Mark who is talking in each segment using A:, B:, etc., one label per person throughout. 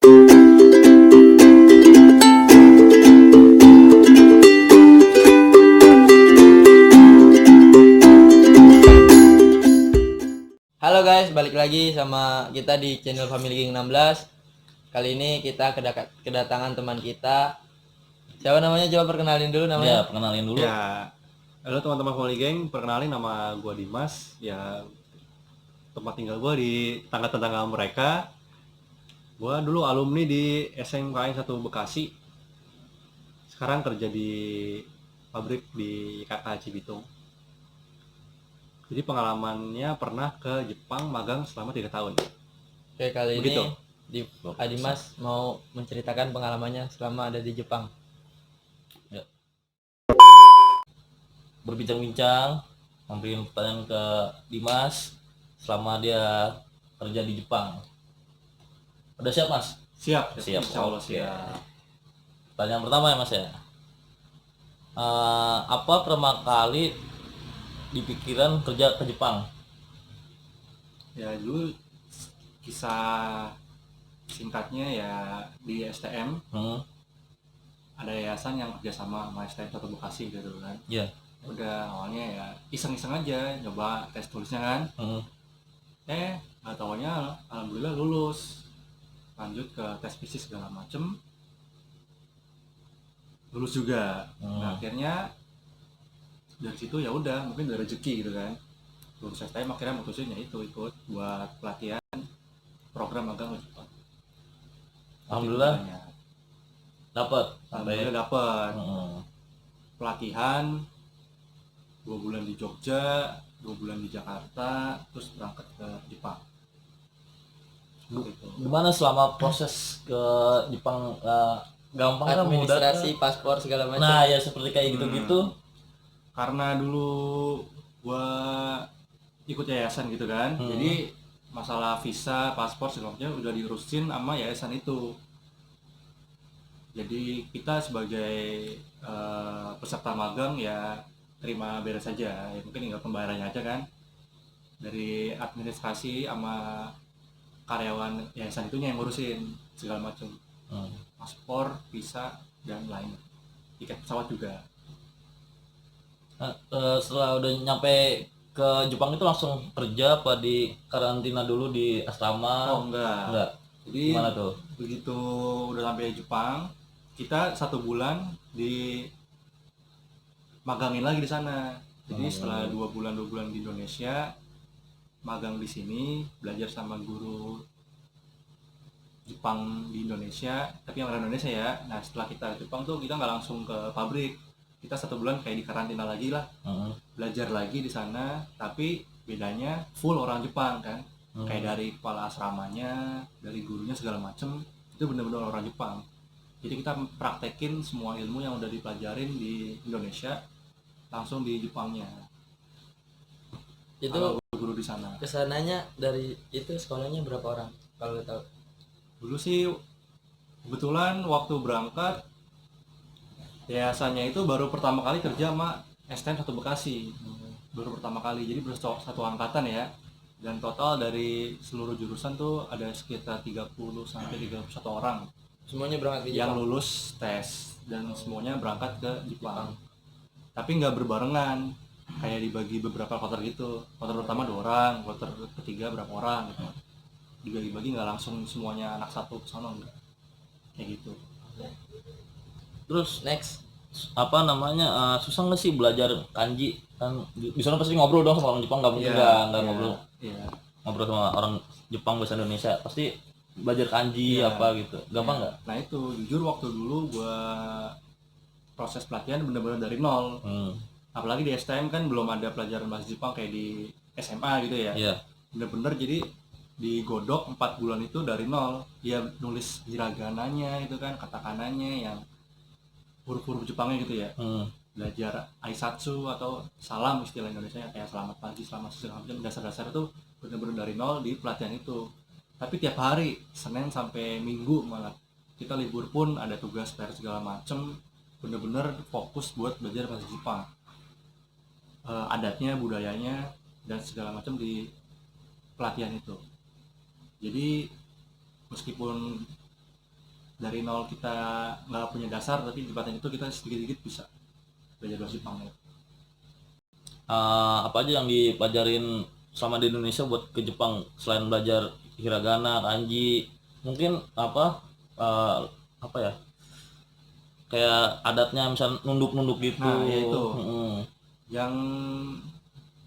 A: Halo guys, balik lagi sama kita di channel Family Gang 16. Kali ini kita kedatangan teman kita. Siapa namanya? Coba perkenalin dulu namanya.
B: Ya, perkenalin dulu.
C: Ya, halo teman-teman Family Gang, perkenalin nama gua Dimas. Ya, tempat tinggal gua di tetangga-tetangga mereka. Gua dulu alumni di SMKN 1 Bekasi. Sekarang kerja di pabrik di KK Cibitung. Jadi pengalamannya pernah ke Jepang magang selama 3 tahun.
A: Oke, kali
C: Begitu.
A: ini Dimas mau menceritakan pengalamannya selama ada di Jepang.
B: Berbincang-bincang, memberikan pertanyaan ke Dimas selama dia kerja di Jepang. Udah siap, Mas?
C: Siap.
B: Siap.
C: Insya Allah
B: Oke.
C: siap.
B: Pertanyaan pertama ya, Mas ya. Apa pertama kali dipikiran kerja ke Jepang?
C: Ya, dulu kisah singkatnya ya di STM ada yayasan yang kerjasama sama STM 1 Bekasi gitu kan.
B: Iya.
C: Udah awalnya ya iseng-iseng aja nyoba tes tulisnya kan. Nggak taunya alhamdulillah lulus, lanjut ke tes fisik segala macem, lulus juga. Nah akhirnya dari situ ya udah mungkin udah rezeki gitu kan, lulus STM akhirnya mutusin ya itu ikut buat pelatihan program magang di Jepang.
B: Alhamdulillah dapat.
C: Alhamdulillah dapat pelatihan 2 bulan di Jogja, 2 bulan di Jakarta, terus berangkat ke Jepang.
B: Gimana selama proses ke Jepang? Gampang kan, mudah kan?
A: Administrasi, paspor segala macam.
B: Nah ya seperti kayak gitu-gitu.
C: Karena dulu gua ikut yayasan gitu kan, jadi masalah visa, paspor segala macam udah diurusin sama yayasan itu. Jadi kita sebagai peserta magang ya terima beres saja, ya mungkin tinggal pembayarannya aja kan. Dari administrasi sama karyawan yayasan itunya yang ngurusin segala macam, paspor, visa dan lain, tiket pesawat juga.
B: Setelah udah nyampe ke Jepang itu langsung kerja apa di karantina dulu di asrama?
C: Oh enggak. Jadi
B: gimana tuh?
C: Begitu udah sampai Jepang, kita 1 bulan di magangin lagi di sana. Jadi setelah 2 bulan di Indonesia, magang di sini, belajar sama guru Jepang di Indonesia, tapi yang orang Indonesia ya. Nah setelah kita ke Jepang tuh kita nggak langsung ke pabrik, kita 1 bulan kayak di karantina lagi lah, belajar lagi di sana. Tapi bedanya full orang Jepang kan, kayak dari kepala asramanya, dari gurunya segala macem itu benar-benar orang Jepang. Jadi kita praktekin semua ilmu yang udah dipelajarin di Indonesia langsung di Jepangnya.
A: Itu
C: guru di sana.
A: kesananya dari itu sekolahnya berapa orang kalau tahu?
C: Dulu sih kebetulan waktu berangkat yayasannya itu baru pertama kali kerja sama STM 1 Bekasi. Baru pertama kali, jadi baru satu angkatan ya. Dan total dari seluruh jurusan tuh ada sekitar 30 sampai 31 orang.
A: Semuanya berangkat ke
C: yang
A: Jepang.
C: lulus tes dan semuanya berangkat ke Jepang. Tapi nggak berbarengan, kayak dibagi beberapa kloter gitu. Kloter pertama 2 orang, kloter ketiga berapa orang gitu. Dibagi-bagi, nggak langsung semuanya anak satu ke sana, enggak. Kayak gitu.
B: Terus next apa namanya, susah nggak sih belajar kanji? Kan di sana pasti ngobrol dong sama orang Jepang, nggak mungkin nggak ngobrol. Ngobrol sama orang Jepang bahasa Indonesia, pasti belajar kanji apa gitu. Gampang nggak?
C: Nah itu jujur waktu dulu gua proses pelatihan bener-bener dari nol. Apalagi di STM kan belum ada pelajaran bahasa Jepang kayak di SMA gitu ya. Bener-bener jadi digodok 4 bulan itu dari nol. Dia nulis hiragananya itu kan, katakananya yang huruf-huruf Jepangnya gitu ya. Belajar aisatsu atau salam istilah Indonesia kayak selamat pagi, selamat siang, dasar-dasar itu bener-bener dari nol di pelatihan itu. Tapi tiap hari, Senin sampai Minggu malah kita libur pun ada tugas PR segala macem, bener-bener fokus buat belajar bahasa Jepang, adatnya, budayanya dan segala macam di pelatihan itu. Jadi meskipun dari nol kita nggak punya dasar, tapi di pelatihan itu kita sedikit-sedikit bisa belajar bahasa Jepang ya.
B: Apa aja yang dipelajarin selama di Indonesia buat ke Jepang selain belajar hiragana, kanji, mungkin apa ya, kayak adatnya misal nunduk-nunduk gitu.
C: Nah ya itu yang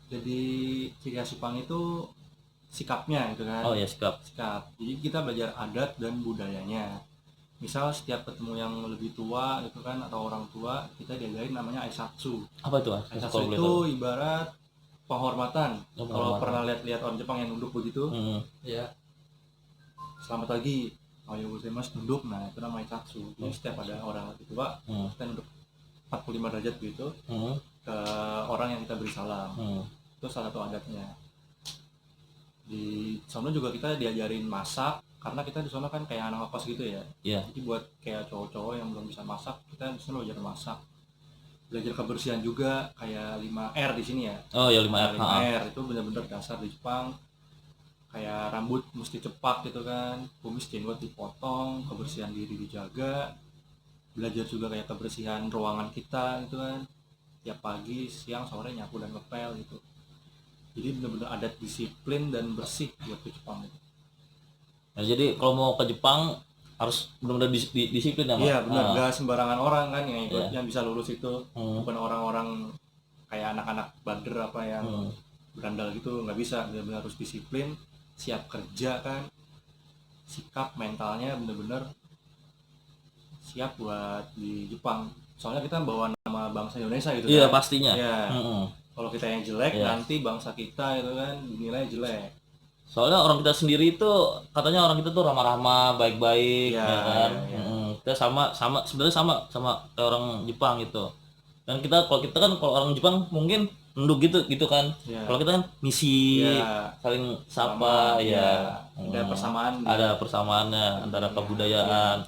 C: jadi ciri khas Jepang itu sikapnya gitu kan.
B: Oh ya, sikap.
C: Jadi kita belajar adat dan budayanya. Misal setiap ketemu yang lebih tua gitu kan, atau orang tua, kita diajarin namanya aisatsu.
B: Apa itu?
C: Aisatsu itu ibarat penghormatan. Kalau pernah lihat orang Jepang yang nunduk begitu,
A: Ya.
C: selamat pagi, ayo gozaimasu, nunduk. Nah itu namanya aisatsu. Jadi setiap ada orang lebih tua, kita nunduk 45 derajat begitu ke orang yang kita beri salam. Itu salah satu adatnya. Di sana juga kita diajarin masak, karena kita di sana kan kayak anak kos gitu ya. Jadi buat kayak cowok-cowok yang belum bisa masak, kita di sana belajar masak. Belajar kebersihan juga, kayak 5R di sini ya.
B: Oh ya, 5R.
C: 5R itu benar-benar dasar di Jepang. Kayak rambut mesti cepak gitu kan, kumis jenggot dipotong, kebersihan diri dijaga. Belajar juga kayak kebersihan ruangan kita gitu kan. Tiap pagi, siang, sore nyapu dan ngepel gitu. Jadi benar-benar adat disiplin dan bersih buat ke Jepang itu.
B: Nah, jadi kalau mau ke Jepang harus benar-benar disiplin ya, Mas?
C: Iya benar, nggak sembarangan orang kan yang ikut, yang bisa lulus itu. Bukan orang-orang kayak anak-anak bader apa yang berandal gitu, nggak bisa. Benar-benar harus disiplin, siap kerja kan, sikap mentalnya benar-benar siap buat di Jepang. Soalnya kita bawa nama bangsa Indonesia gitu.
B: Iya,
C: kan.
B: pastinya.
C: Iya. Kalau kita yang jelek, nanti bangsa kita itu kan dinilai jelek.
B: Soalnya orang kita sendiri itu katanya orang kita tuh ramah-ramah, baik-baik, ya kan. Kita sama sebenarnya sama kayak orang Jepang gitu. Dan kalau kita kan kalau orang Jepang mungkin nunduk gitu kan. Kalau kita kan misi, saling sapa, ya.
C: Ada persamaan.
B: Ada persamaannya antara kebudayaan,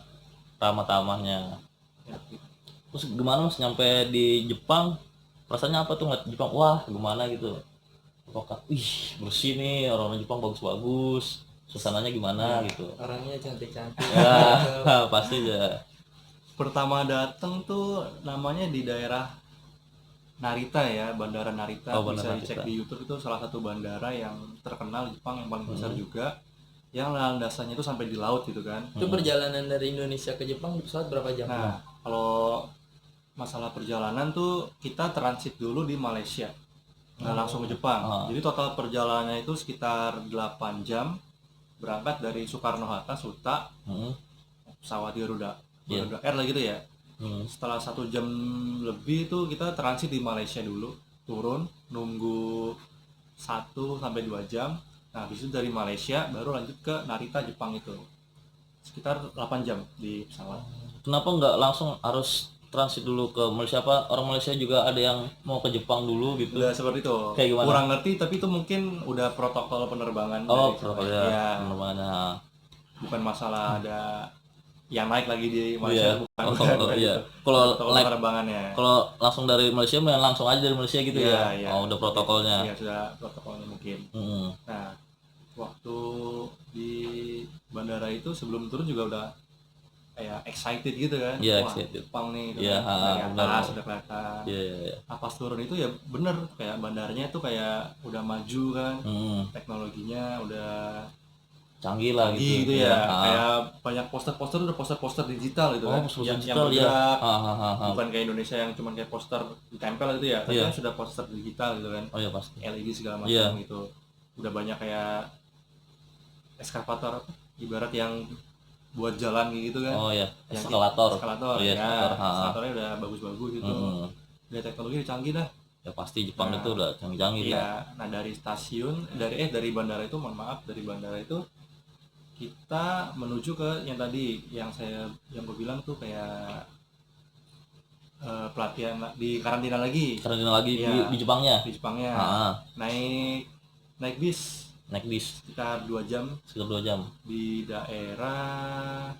B: ramah-tamahnya. Terus gimana Mas nyampe di Jepang? Rasanya apa tuh ngeliat Jepang? Wah, gimana gitu? Apakah bersih nih, orang Jepang bagus-bagus, suasananya gimana gitu?
A: Orangnya cantik-cantik.
B: Ya, pasti aja.
C: Pertama datang tuh namanya di daerah Narita ya, Bandara Narita. Bisa dicek di YouTube, itu salah satu bandara yang terkenal di Jepang, yang paling besar juga, yang landasannya itu sampai di laut gitu kan.
A: Itu perjalanan dari Indonesia ke Jepang di pesawat berapa jam?
C: Nah, kalau masalah perjalanan tuh kita transit dulu di Malaysia, nggak langsung ke Jepang. Jadi total perjalanannya itu sekitar 8 jam, berangkat dari Soekarno-Hatta, Suta, pesawat Garuda Air lah gitu ya. Setelah 1 jam lebih itu kita transit di Malaysia dulu, turun, nunggu 1-2 jam. Nah, habis itu dari Malaysia baru lanjut ke Narita, Jepang itu. Sekitar 8 jam di pesawat.
B: Kenapa nggak langsung harus transit dulu ke Malaysia? Apa orang Malaysia juga ada yang mau ke Jepang dulu gitu?
C: Udah seperti itu.
B: Kayak gimana?
C: Kurang ngerti, tapi itu mungkin udah protokol penerbangan.
B: Protokolnya penerbangan.
C: Bukan masalah ada yang naik lagi di Malaysia, bukan.
B: Iya. Kalau naik penerbangannya. Kalau langsung dari Malaysia, langsung aja dari Malaysia gitu ya. Udah protokolnya.
C: Iya, sudah protokolnya mungkin. Nah, waktu di bandara itu sebelum turun juga udah kayak excited gitu kan.
B: Wah,
C: excited. Jepang nih gitu
B: kan.
C: Dari atas udah kelihatan.
B: Nah,
C: pas turun itu ya bener kayak bandaranya itu kayak udah maju kan. Teknologinya udah
B: canggih lah
C: gitu ya. Kayak banyak poster-poster, udah poster-poster digital gitu kan. Yang bergerak. Bukan kayak Indonesia yang cuma kayak poster ditempel gitu ya. Tapi kan sudah poster digital gitu kan.
B: Oh iya, pasti.
C: LED segala macam gitu. Udah banyak kayak eskavator, ibarat yang buat jalan gitu kan.
B: Oh iya, eskalator.
C: Ya, eskalatornya udah bagus-bagus gitu. Udah teknologi canggih dah.
B: Ya pasti Jepang itu udah canggih-canggih
C: lah. Nah dari stasiun, dari bandara itu, dari bandara itu kita menuju ke yang tadi yang gue bilang tuh kayak pelatihan di karantina lagi. Di Jepangnya. Naik bis sekitar 2 jam di daerah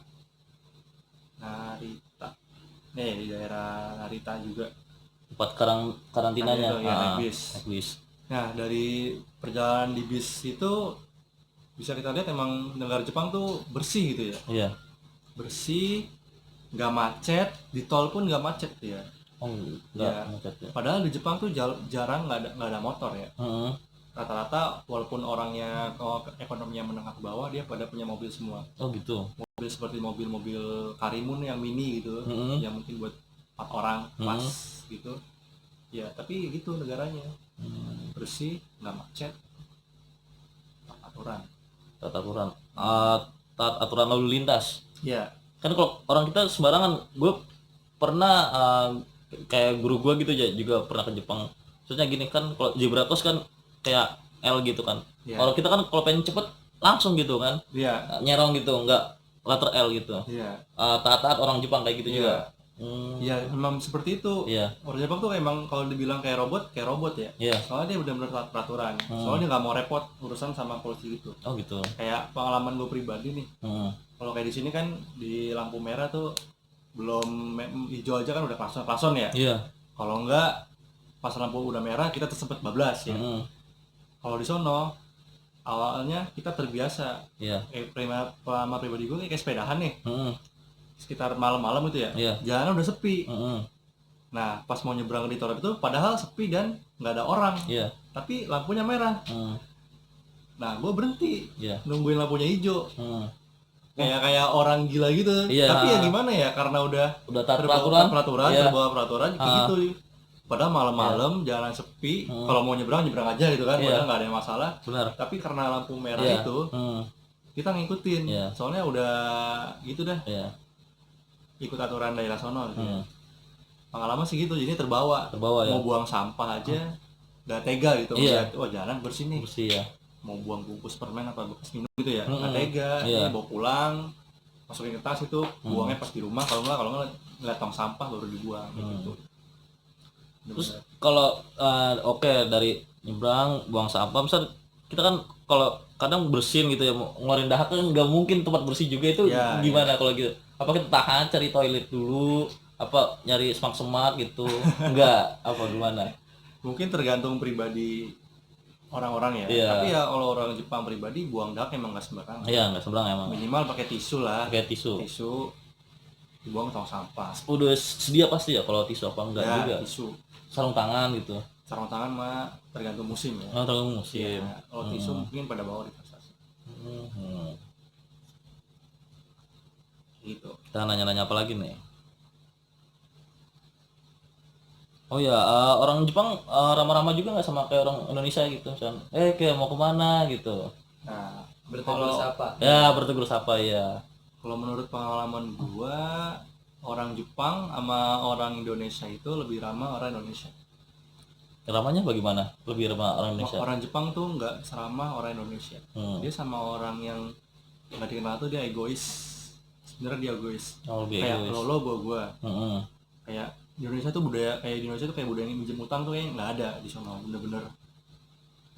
C: Narita. Di daerah Narita juga
B: tempat karantinanya.
C: Naik bis. Nah, dari perjalanan di bis itu bisa kita lihat emang negara Jepang tuh bersih gitu ya.
B: Iya.
C: bersih, nggak macet, di tol pun nggak macet ya.
B: Oh, enggak
C: Ya.
B: macet ya.
C: Padahal di Jepang tuh jarang nggak ada motor ya.
B: Heeh.
C: Rata-rata walaupun orangnya ekonominya menengah ke bawah, dia pada punya mobil semua.
B: Oh gitu.
C: Mobil seperti mobil-mobil Karimun yang mini gitu, yang mungkin buat 4 orang pas gitu. Ya tapi gitu negaranya, bersih, nggak macet, aturan.
B: Taat aturan. Taat aturan lalu lintas.
C: Ya,
B: Kan kalau orang kita sembarangan, gue pernah kayak guru gue gitu ya juga pernah ke Jepang. Maksudnya gini kan, kalau zebra cross kan kayak L gitu kan. Kalau kita kan kalau pengen cepet langsung gitu kan, nyerong gitu, nggak letter L gitu. Taat-taat orang Jepang kayak gitu juga.
C: Ya memang seperti itu. Orang Jepang tuh emang kalau dibilang kayak robot ya. Soalnya dia benar-benar taat peraturan. Soalnya dia nggak mau repot urusan sama polisi gitu.
B: Oh gitu.
C: Kayak pengalaman gue pribadi nih. Kalau kayak di sini kan di lampu merah tuh belum hijau aja kan udah klason ya. Kalau enggak pas lampu udah merah kita tersebut bablas ya. Kalau di sono awalnya kita terbiasa. Pengalaman pribadi gue kayak sepedahan nih. Sekitar malam-malam itu ya. Jalanan udah sepi. Nah, pas mau nyebrang di tol itu padahal sepi dan nggak ada orang. Tapi lampunya merah. Nah, gue berhenti. Nungguin lampunya hijau. Kayak orang gila gitu. Tapi ya gimana ya, karena udah
B: taat
C: peraturan, terbawa peraturan kayak gitu. Padahal malam-malam jalan sepi, kalau mau nyebrang aja gitu kan, padahal nggak ada yang masalah. Tapi karena lampu merah itu kita ngikutin. Soalnya udah gitu dah. Ikut aturan daerah sono gitu. Pengalaman sih gitu, jadi terbawa
B: ya.
C: Mau buang sampah aja nggak tega gitu. Lihat, jalan bersih nih.
B: Bersih ya.
C: Mau buang bungkus permen atau bekas minum gitu ya, nggak tega. Bawa pulang, masukin ke tas itu, buangnya pas di rumah. Kalau nggak ngeliat tong sampah baru dibuang gitu.
B: Terus kalau dari nyebrang buang sampah, misal kita kan kalau kadang bersin gitu ya, ngeluarin dahak kan nggak mungkin tempat bersih juga itu. Gimana kalau gitu? Apa kita tahan cari toilet dulu, apa nyari semak-semak gitu? Enggak, apa gimana?
C: Mungkin tergantung pribadi orang-orang ya. Tapi ya kalau orang Jepang pribadi buang dahak emang nggak sembarangan.
B: Nggak sembarangan emang.
C: Minimal pakai tisu lah.
B: Tisu
C: dibuang tong sampah.
B: Udah sedia pasti ya kalau tisu apa enggak juga.
C: Tisu.
B: Sarung tangan gitu.
C: Sarung tangan mah tergantung musim ya.
B: Tergantung musim.
C: Kalau tisu mungkin pada bawa di tas. Gitu.
B: Kita nanya-nanya apa lagi nih? Oh ya, orang Jepang ramah-ramah juga nggak sama kayak orang Indonesia gitu, misalnya, kayak mau kemana gitu.
C: Nah,
A: bertegur sapa.
B: Bertegur sapa ya.
C: Kalau menurut pengalaman gua, orang Jepang sama orang Indonesia itu lebih ramah orang Indonesia.
B: Ramahnya bagaimana? Lebih ramah orang Indonesia?
C: Orang Jepang tuh nggak seramah orang Indonesia. Dia sama orang yang nggak dikenal tuh dia egois. Sebenarnya dia egois. Kayak lo gua. Kayak di Indonesia tuh kayak budaya minjem utang tuh kayak nggak ada di sana. Bener-bener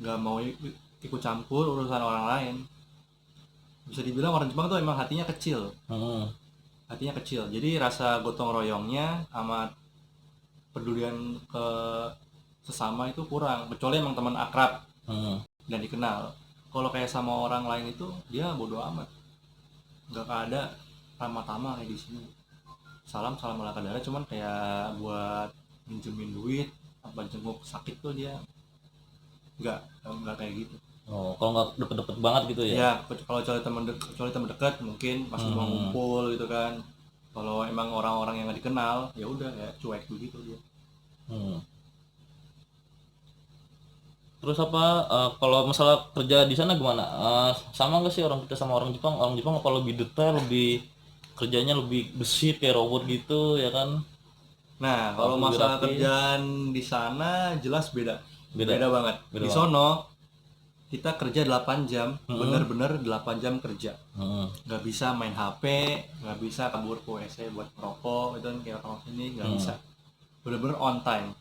C: nggak mau ikut campur urusan orang lain. Bisa dibilang orang Jepang tuh emang hatinya kecil. Hatinya kecil. Jadi rasa gotong royongnya sama pedulian ke sesama itu kurang. Kecuali emang teman akrab dan dikenal. Kalau kayak sama orang lain itu dia bodo amat. Nggak ada ramah-tamah kayak di sini. Salam ala kadara, cuman kayak buat minjemin duit apa jenguk sakit tuh dia nggak kayak gitu.
B: Kalau nggak deket-deket banget gitu ya?
C: Ya, kalau teman dekat mungkin masih mau ngumpul gitu kan. Kalau emang orang-orang yang nggak dikenal ya udah kayak cuek begitu dia.
B: Terus kalau masalah kerja di sana gimana? Sama nggak sih orang kita sama orang Jepang? Orang Jepang apa lebih detail, lebih kerjanya lebih gesit kayak robot gitu ya kan?
C: Nah, kalau masalah kerjaan di sana jelas beda banget. Di sono kita kerja 8 jam, bener-bener 8 jam kerja. Nggak bisa main HP, nggak bisa kabur ke WC buat merokok, itu kan kayak orang sini nggak bisa. Bener-bener on time.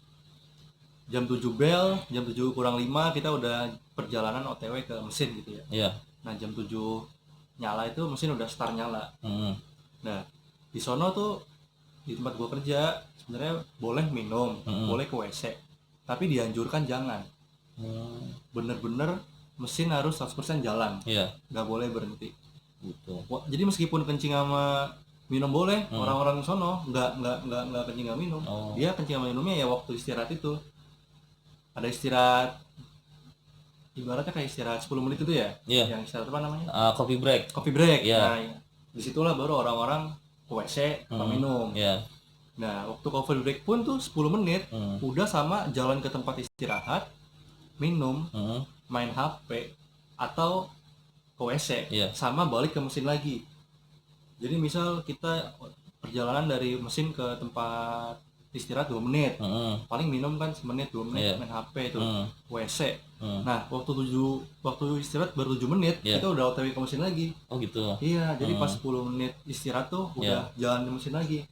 C: Jam 7 bel, jam 7 kurang 5 kita udah perjalanan OTW ke mesin gitu ya. Nah, jam 7 nyala itu mesin udah start nyala. Nah, di sono tuh di tempat gua kerja sebenarnya boleh minum, boleh ke WC, tapi dianjurkan jangan. Bener-bener mesin harus 100% jalan, nggak boleh berhenti.
B: Gitu.
C: Jadi meskipun kencing sama minum boleh. Orang-orang sono nggak kencing nggak minum. Dia kencing sama minumnya ya waktu istirahat itu. Ada istirahat, ibaratnya kayak istirahat 10 menit itu ya. Yang istirahat apa namanya?
B: Coffee break.
C: Nah, disitulah baru orang-orang ke WC minum. Nah, waktu coffee break pun tuh 10 menit udah sama jalan ke tempat istirahat, minum, main HP atau ke WC, sama balik ke mesin lagi. Jadi misal kita perjalanan dari mesin ke tempat istirahat 2 menit, paling minum kan semenit 2 menit, main HP itu, WC. Nah, waktu istirahat baru 7 menit, kita udah OTW ke mesin lagi.
B: Oh gitu.
C: Iya, jadi pas 10 menit istirahat tuh udah jalan di mesin lagi.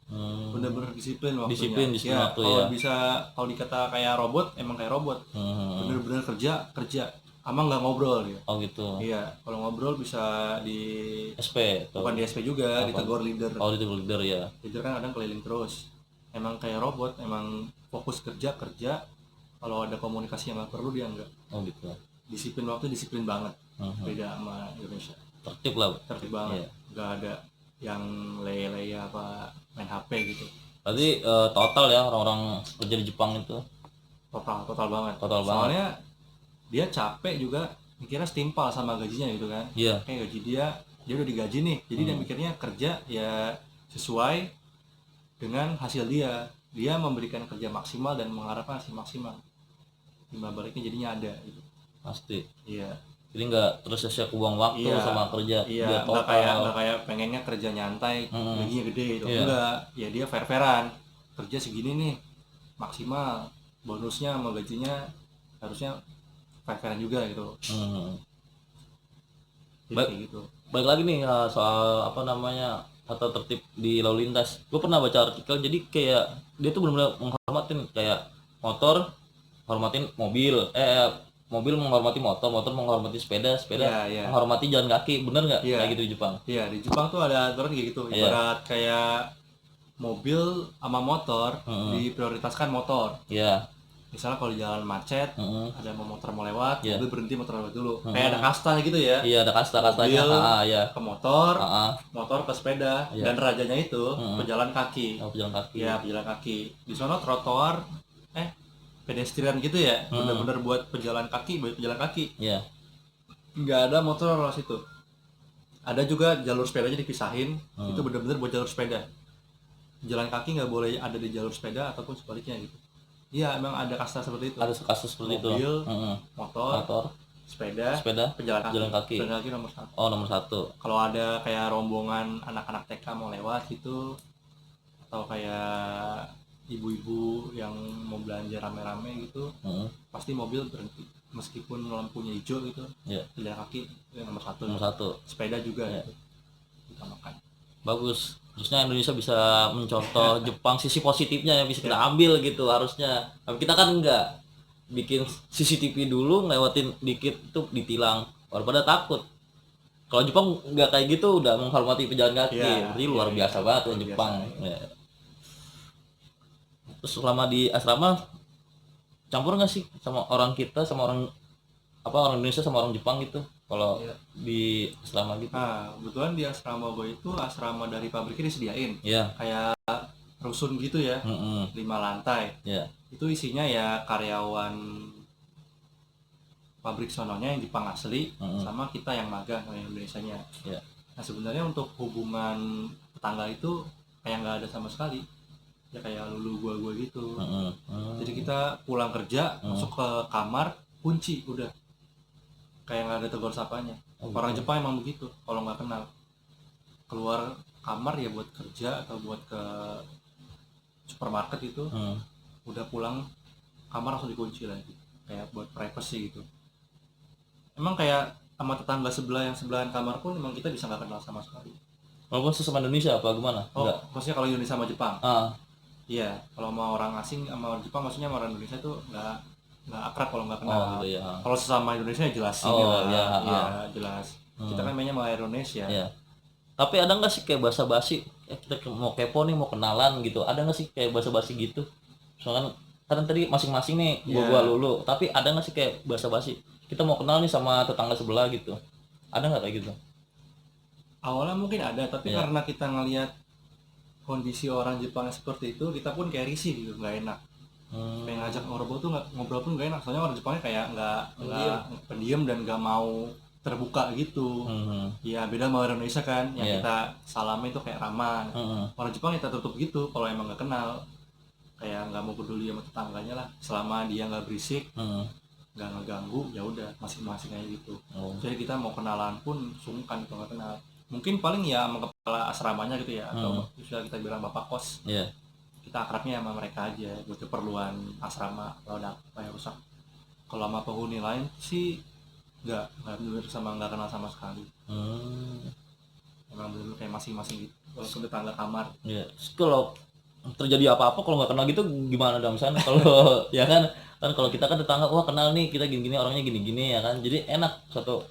C: Bener-bener disiplin waktunya.
B: Disiplin waktu
C: kalau dikata kayak robot, emang kayak robot. Bener-bener kerja. Ama nggak ngobrol gitu.
B: Oh gitu.
C: Iya, kalau ngobrol bisa di
B: SP atau
C: bukan di SP juga, ditegur leader.
B: Oh, ditegur leader ya.
C: Leader kan kadang keliling terus. Emang kayak robot, emang fokus kerja. Kalau ada komunikasi yang nggak perlu dia nggak.
B: Oh gitu.
C: Disiplin waktu, disiplin banget. Beda sama Indonesia.
B: Tertib lah.
C: Tertib banget. Nggak ada yang leye-leye apa main HP gitu.
B: Berarti total ya orang-orang kerja di Jepang itu.
C: Total banget. Soalnya dia capek juga mikirnya setimpal sama gajinya gitu kan. Kayak gaji dia udah digaji nih, jadi dia mikirnya kerja ya sesuai dengan hasil dia memberikan kerja maksimal dan mengharapkan hasil maksimal. Timbal baliknya jadinya ada gitu.
B: Pasti.
C: Iya.
B: Jadi nggak terus sia-sia buang waktu sama kerja.
C: Iya, nggak kayak pengennya kerja nyantai, gajinya gede itu. Enggak, ya dia fair-fairan. Kerja segini nih maksimal, bonusnya sama gajinya harusnya fair-fairan juga gitu. Gitu.
B: Baik lagi nih soal apa namanya tata tertib di lalu lintas. Gue pernah baca artikel, jadi kayak dia tuh benar-benar menghormatin kayak motor menghormatin mobil, mobil menghormati motor menghormati sepeda menghormati jalan kaki. Bener nggak kayak gitu di Jepang? Iya,
C: di Jepang tuh ada aturan kayak gitu. Ibarat kayak mobil sama motor diprioritaskan motor. Misalnya kalau jalan macet, ada motor mau lewat, mobil berhenti, motor lewat dulu. Kayak ada kasta gitu ya.
B: Iya, ada kasta-kastanya.
C: Ke motor, motor ke sepeda, dan rajanya itu pejalan kaki.
B: Pejalan kaki.
C: Iya, pejalan kaki. Di sana trotoar, pedestrian gitu ya, bener-bener buat pejalan kaki,
B: Iya.
C: Nggak ada motor lewat situ. Ada juga jalur sepedanya dipisahin, itu bener-bener buat jalur sepeda. Jalan kaki nggak boleh ada di jalur sepeda ataupun sebaliknya gitu. Iya, emang ada kasta seperti itu.
B: Ada kasta seperti itu.
C: Mobil, motor, sepeda, pejalan kaki. Pejalan kaki nomor 1.
B: Oh, nomor 1.
C: Kalau ada kayak rombongan anak-anak TK mau lewat gitu, atau kayak ibu-ibu yang mau belanja rame-rame gitu, pasti mobil berhenti. Meskipun lampunya hijau gitu, pejalan kaki nomor 1.
B: Nomor 1.
C: Sepeda juga gitu. Utamakan.
B: Bagus. Harusnya Indonesia bisa mencontoh Jepang sisi positifnya yang bisa kita ambil gitu harusnya. Tapi kita kan enggak. Bikin CCTV dulu, ngelewatin dikit itu ditilang. Baru pada takut. Kalau Jepang enggak kayak gitu, udah menghormati pejalan kaki. Berarti luar biasa banget ya Jepang. Terus selama di asrama campur nggak sih sama orang kita, sama orang Indonesia sama orang Jepang gitu? Kalau di asrama gitu.
C: Nah, kebetulan di asrama gue itu asrama dari pabriknya disediain. Kayak rusun gitu ya, 5 lantai. Itu isinya ya karyawan pabrik sononya yang Jepang asli, sama kita yang magang yang Indonesianya. Nah, sebenarnya untuk hubungan tetangga itu kayak nggak ada sama sekali. Ya kayak lulu gua gitu. Jadi kita pulang kerja, masuk ke kamar, kunci udah. Kayak nggak ada tegur sapanya. Orang Jepang emang begitu, kalau nggak kenal keluar kamar ya buat kerja atau buat ke supermarket itu, udah pulang kamar langsung dikunci lagi, kayak buat privacy gitu. Emang kayak sama tetangga sebelah yang sebelahan kamar pun emang kita bisa nggak kenal sama sekali.
B: Walaupun sesama Indonesia apa gimana?
C: Maksudnya kalau Indonesia sama Jepang? Iya, kalau mau orang asing sama orang Jepang, maksudnya sama orang Indonesia tuh nggak akrab kalau nggak kenal.
B: Gitu ya.
C: Kalau sesama Indonesia jelas sih. Jelas. Kita kan mainnya malah Indonesia.
B: Tapi ada nggak sih kayak basa-basi? Kita mau kepo nih, mau kenalan gitu. Ada nggak sih kayak basa-basi gitu? Soalnya kan tadi masing-masing nih, gua lulu. Tapi ada nggak sih kayak basa-basi? Kita mau kenal nih sama tetangga sebelah gitu. Ada nggak kayak gitu?
C: Awalnya mungkin ada, tapi karena kita ngelihat kondisi orang Jepang yang seperti itu, kita pun kayak risih gitu, nggak enak. Pengen ngajak ngobrol tuh ngobrol pun nggak enak, soalnya orang Jepangnya kayak nggak pendiam dan nggak mau terbuka gitu. Ya beda sama orang Indonesia kan, yang kita salami itu kayak ramah. Orang Jepang kita tutup gitu kalau emang nggak kenal, kayak nggak mau peduli sama tetangganya lah, selama dia nggak berisik, nggak ngeganggu, ya udah masing-masing aja gitu. Jadi kita mau kenalan pun sungkan kalau nggak kenal. Mungkin paling ya sama kepala asramanya gitu ya, atau sudah kita bilang bapak kos. Kita akrabnya sama mereka aja buat keperluan asrama kalau ada apa yang rusak. Kalau sama penghuni lain sih nggak bener sama nggak kenal sama sekali. Emang bener kayak masing-masing gitu, walaupun tetangga kamar.
B: Kalau terjadi apa-apa kalau nggak kenal gitu gimana dong sana? Kalau ya kan kalau kita kan tetangga, wah kenal nih kita gini-gini orangnya gini-gini ya kan, jadi enak satu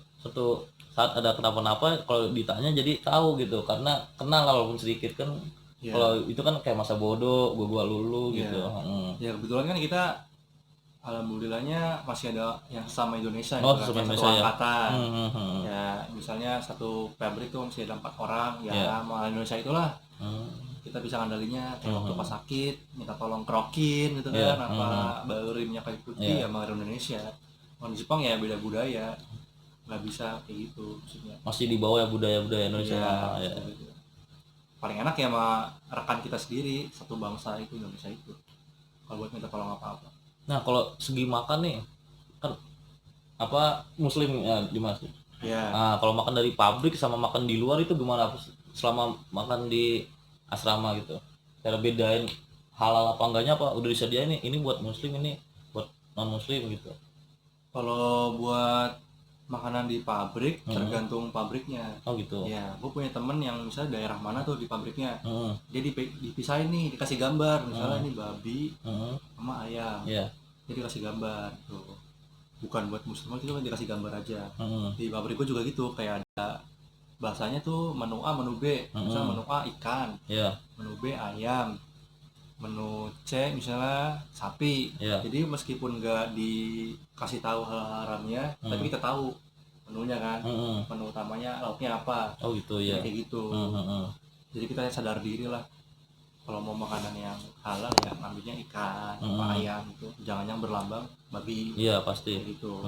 B: saat ada kenapa-napa kalau ditanya jadi tahu gitu karena kenal walaupun sedikit kan. Kalau itu kan kayak masa bodoh, gua lulu gitu.
C: Ya kebetulan kan kita alhamdulillahnya masih ada yang sama Indonesia
B: gitu
C: kan, satu angkatan. Ya misalnya satu pabrik tuh masih ada 4 orang, ya sama Indonesia itulah. Kita bisa ngandalinya kayak waktu pas sakit minta tolong kerokin gitu kan, apa baru minyak kayu putih sama orang Indonesia. Orang Jepang ya beda budaya, nggak bisa kayak gitu maksudnya.
B: Masih di bawah ya budaya Indonesia.
C: Gitu. Paling enak ya sama rekan kita sendiri satu bangsa itu, Indonesia itu, kalau buat minta tolong apa-apa.
B: Nah kalau segi makan nih kan apa muslim ya Dimas. Nah kalau makan dari pabrik sama makan di luar itu gimana selama makan di asrama gitu, cara bedain halal apa enggaknya, apa udah disediain ini buat muslim ini buat non muslim gitu?
C: Kalau buat makanan di pabrik tergantung pabriknya.
B: Gitu.
C: Ya, gue punya temen yang misalnya daerah mana tuh di pabriknya, dia dipisahin nih, dikasih gambar misalnya ini babi sama ayam, dia dikasih gambar tuh, bukan buat muslim itu kan dikasih gambar aja. Di pabrik gue juga gitu, kayak ada bahasanya tuh menu A menu B, misalnya menu A ikan, menu B ayam, menu C misalnya sapi. Jadi meskipun nggak dikasih tahu hal haramnya, tapi kita tahu menunya kan, menu utamanya lauknya apa.
B: Gitu ya.
C: Kayak gitu. Jadi kita sadar diri lah, kalau mau makanan yang halal ya ngambilnya ikan, ayam gitu, jangan yang berlambang babi.
B: Iya pasti.
C: Kayak gitu.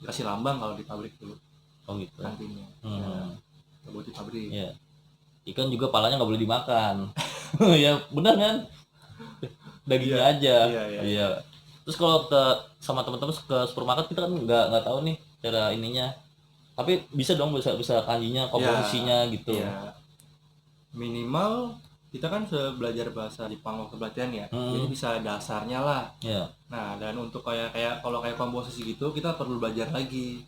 C: Dikasih lambang kalau di pabrik dulu.
B: Gitu.
C: Nantinya. Ya, buat di pabrik.
B: Ikan juga palanya nggak boleh dimakan. Ya benar kan, dagingnya aja. Iya. Terus kalau sama teman-teman ke supermarket kita kan nggak tahu nih cara ininya, tapi bisa dong bisa kanjinya komposisinya gitu.
C: Minimal kita kan belajar bahasa Jepang waktu pelatihan ya, jadi bisa dasarnya lah. Nah dan untuk kayak kalau kayak komposisi gitu kita perlu belajar lagi.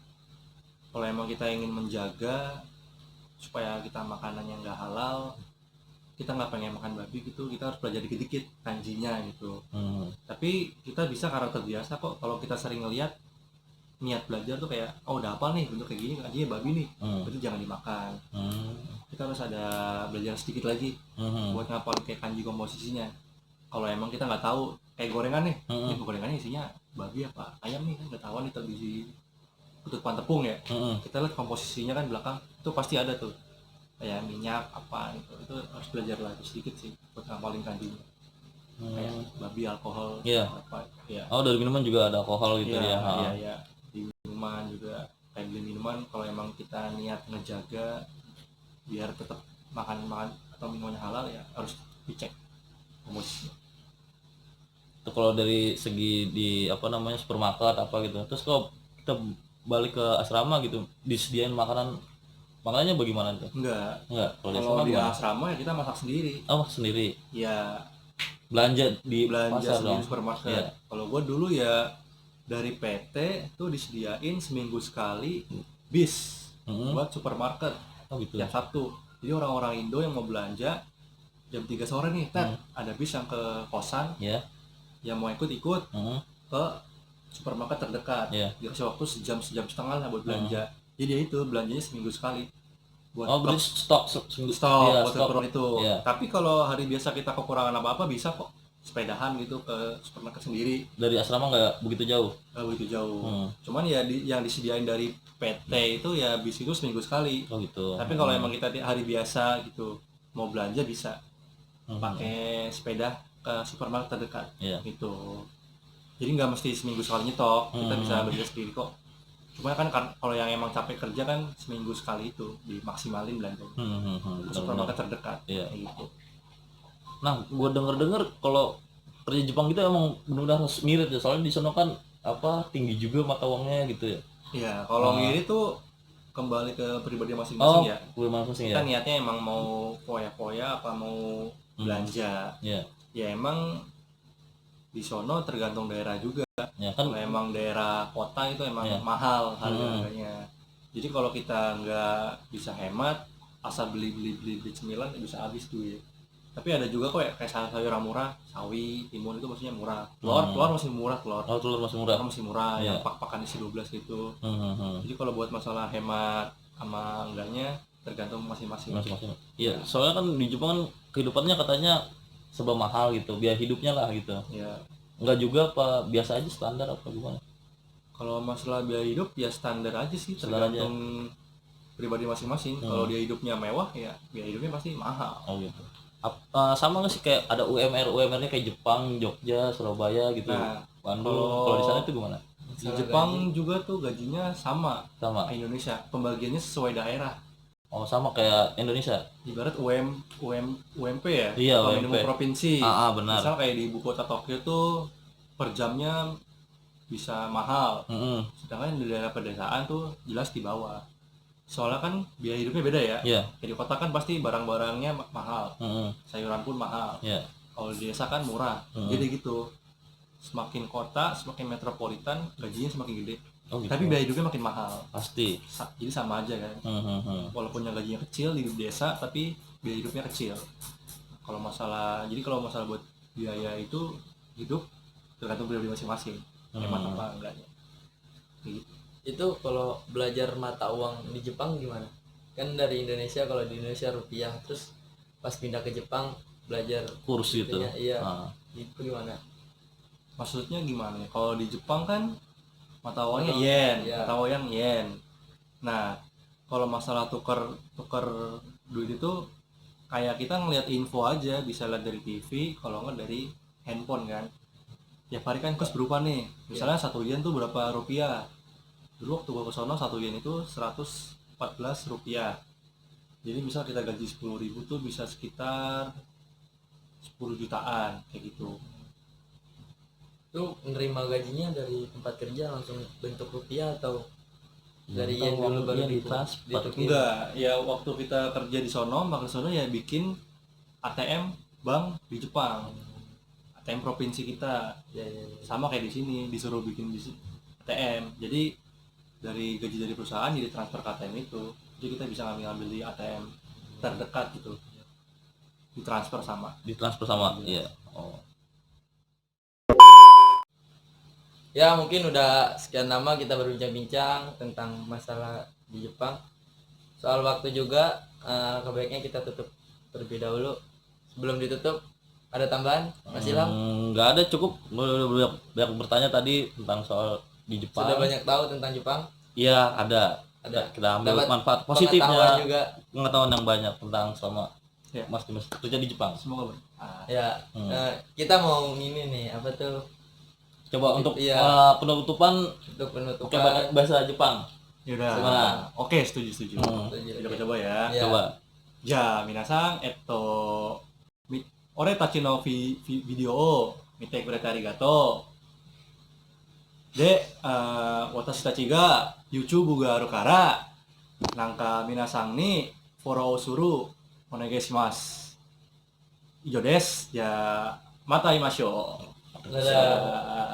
C: Kalau emang kita ingin menjaga supaya kita makanannya nggak halal, kita nggak pengen makan babi gitu, kita harus belajar dikit-dikit kanjinya gitu. Tapi kita bisa karena terbiasa kok, kalau kita sering ngeliat niat belajar tuh kayak oh udah hafal nih bentuk kayak gini kanjinya babi nih, itu jangan dimakan. Kita harus ada belajar sedikit lagi buat ngapalin kayak kanji komposisinya. Kalau emang kita nggak tahu kayak gorengan nih, ini gorengannya isinya babi apa ayam nih, kan nggak tahu nih terisi tutupan tepung ya. Kita lihat komposisinya kan belakang itu pasti ada tuh kayak minyak apa gitu, itu harus belajar lagi sedikit sih buat ngapalin kanjinya. Kayak babi alkohol apa ya.
B: Dari minuman juga ada alkohol gitu ya.
C: Iya. Di minuman juga kayak beli minuman, kalau emang kita niat ngejaga biar tetap makan atau minumannya halal ya harus dicek komposisinya.
B: Itu kalau dari segi di supermarket apa gitu. Terus kalau kita balik ke asrama gitu disediain makanannya bagaimana tuh?
C: Enggak.
B: Kalau
C: di asrama ya kita masak sendiri.
B: Masak sendiri.
C: Ya.
B: Belanja pasar
C: sendiri
B: dong.
C: Supermarket. Kalau gue dulu ya dari PT tuh disediain seminggu sekali bis buat supermarket.
B: Gitu.
C: Jam Sabtu. Jadi orang-orang Indo yang mau belanja jam 3 sore nih, ada bis yang ke kosan. Yang mau ikut ke supermarket terdekat. Dikasih waktu sejam setengah lah buat belanja. Jadi itu belanjanya seminggu sekali.
B: Beli stok
C: buat itu. Tapi kalau hari biasa kita kekurangan apa-apa bisa kok sepedahan gitu ke supermarket sendiri.
B: Dari asrama nggak begitu jauh?
C: Nggak begitu jauh. Cuman ya yang disediain dari PT itu ya bis itu seminggu sekali.
B: Gitu.
C: Tapi kalau emang kita hari biasa gitu mau belanja bisa. pakai sepeda ke supermarket terdekat.
B: Iya.
C: Gitu. Jadi nggak mesti seminggu sekali nyetok, kita bisa belajar sendiri kok. Cuma kan kalau yang emang capek kerja kan seminggu sekali itu dimaksimalin belanja ke supermarket terdekat.
B: Iya.
C: Kayak gitu.
B: Nah, gue denger kalau kerja Jepang gitu emang benar-benar harus mirip ya, soalnya di sana kan tinggi juga mata uangnya gitu ya.
C: Iya, kalau ngiri tuh kembali ke pribadi masing-masing ya.
B: Masing-masing
C: Kita
B: ya.
C: niatnya emang mau foya-foya apa mau belanja.
B: Iya.
C: Ya emang di sono tergantung daerah juga.
B: Ya kan.
C: Kalau emang daerah kota itu emang mahal harganya. Jadi kalau kita nggak bisa hemat, asal beli cemilan bisa habis duit. Tapi ada juga kok kayak sayur murah, sawi, timun itu maksudnya murah. Telur masih murah, telur masih murah, yang pak-pakan isi 12 gitu. Jadi kalau buat masalah hemat sama enggaknya tergantung masing-masing.
B: Iya, soalnya kan di Jepang kan kehidupannya katanya serba mahal gitu, biaya hidupnya lah gitu.
C: Iya.
B: Enggak juga apa biasa aja standar apa gimana?
C: Kalau masalah biaya hidup ya standar aja sih, tergantung pribadi masing-masing. Kalau dia hidupnya mewah ya biaya hidupnya pasti mahal.
B: Oh gitu. Sama nggak sih kayak ada UMR-nya kayak Jepang, Jogja, Surabaya gitu, Bandung. Kalau di sana itu gimana?
C: Di Jepang juga tuh gajinya sama Indonesia, pembagiannya sesuai daerah.
B: Oh, sama kayak Indonesia.
C: Ibarat UMP ya.
B: Iya,
C: minimum provinsi.
B: Benar.
C: Misal kayak di ibu kota Tokyo tuh per jamnya bisa mahal. Sedangkan di daerah pedesaan tuh jelas di bawah. Soalnya kan biaya hidupnya beda ya.
B: Iya.
C: Jadi kota kan pasti barang-barangnya mahal. Sayuran pun mahal.
B: Iya.
C: Kalau di desa kan murah. Jadi gitu. Semakin kota, semakin metropolitan, gajinya semakin gede.
B: Oh, gitu.
C: Tapi biaya hidupnya makin mahal.
B: Pasti.
C: Jadi sama aja kan. Walaupun yang gajinya kecil di desa, tapi biaya hidupnya kecil. Kalau masalah buat biaya itu hidup tergantung pribadi masing-masing. Hemat apa enggaknya. Gitu.
A: Itu kalau belajar mata uang di Jepang gimana? Kan dari Indonesia, kalau di Indonesia rupiah, terus pas pindah ke Jepang belajar
B: kurs gitu.
A: Iya. Itu gimana?
C: Maksudnya gimana ya? Kalau di Jepang kan mata uangnya yen, mata uang yen. Nah, kalau masalah tuker duit itu kayak kita ngeliat info aja, bisa lihat dari TV, kalau nggak dari handphone kan. Tiap hari kan kurs berubah nih. Misalnya 1 yen tuh berapa rupiah? Dulu waktu gua kesono 1 yen itu 114 rupiah. Jadi misal kita gaji 10.000 tuh bisa sekitar 10 jutaan kayak gitu.
A: Itu menerima gajinya dari tempat kerja langsung bentuk rupiah atau dari yen dulu baru ditransfer?
C: Enggak, ya waktu kita kerja di sono, maka sono ya bikin ATM bank di Jepang. ATM provinsi kita.
A: Ya.
C: Sama kayak di sini, disuruh bikin di ATM. Jadi dari gaji dari perusahaan jadi transfer ke ATM itu. Jadi kita bisa ngambil di ATM terdekat gitu. Ditransfer sama.
B: Iya. Oh.
A: Ya, mungkin udah sekian lama kita berbincang-bincang tentang masalah di Jepang. Soal waktu juga, kebaiknya kita tutup terlebih dahulu. Sebelum ditutup, ada tambahan Mas Ilham?
B: Nggak ada, cukup. Banyak bertanya tadi tentang soal di Jepang.
A: Sudah banyak tahu tentang Jepang?
B: Iya, ada. Kita ambil manfaat positifnya, pengetahuan yang banyak tentang sama Mas kerja di Jepang.
C: Semoga
A: kita mau ini nih, apa tuh?
B: Coba untuk penutupan
A: pakai
B: bahasa Jepang.
C: Yaudah. Oke, setuju. Coba ya.
B: Coba.
C: Ja, minasan, ore tachi no video o mite kurete arigato. De, watashi tachi ga YouTube ga aru kara, nanka minasan ni follow suru onegai shimasu. Ijo desu. Ya, mata imashou.
A: Dadah.